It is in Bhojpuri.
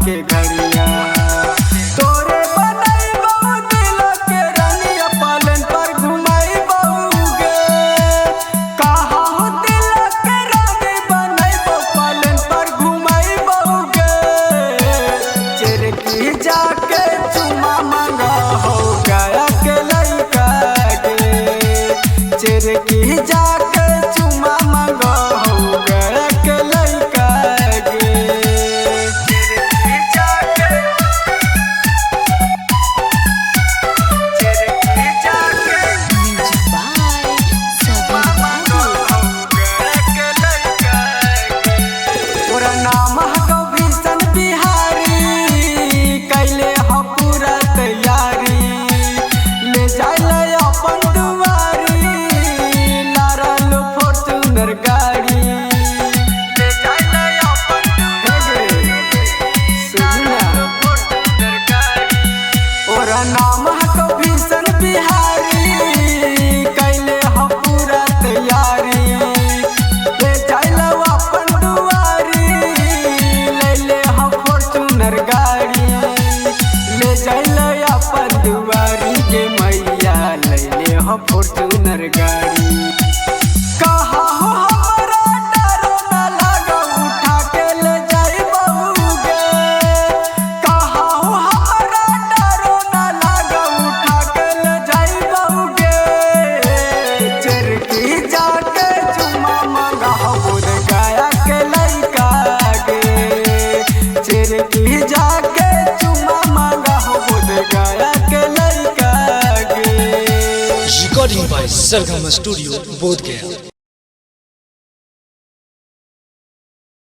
के घड़िया तोरे बनाई बहु दिल के रानिया पालन पर घुमाई बहुगे कहा हो दिल के रानी बनाई पालन पर घुमाई बहुगे चिरकी जाके चुमा मांगा हो गया के लइका गे चिरकी जाके चुमा मांगा हो गया के लइका गे चिरकी जाके Music by चुमा मांगा हो गया के लइका गे तोरा नाम हको भीषण बिहारी कैले हो पूरा तैयारी ले जाइले अपन दुआरी लारल फॉर्च्यूनर गाड़ी ले जाइले अपन दुआरी सुना फॉर्च्यूनर गाड़ी तोरा नाम हको भीषण बिहारी कैले हो पूरा तैयारी ले जाइले अपन दुआरी ले हो फॉर्च्यूनर गाड़ी ले जाइले अपन दुआरी के मैया ले हो फॉर्च्यूनर गाड़ी कहा हो हमरा डरो न लागा उठा के ले जाई बहुगे कहा हो हमरा डरो न लागा उठा के ले जाई बहुगे चिरकी जाके चुमा मांगा हो बुध गया के लइका गे चिरकी जाके चुमा मांगा हो बुध गया के लइका गे Recording by Sargama Studio, Bodh Gaya.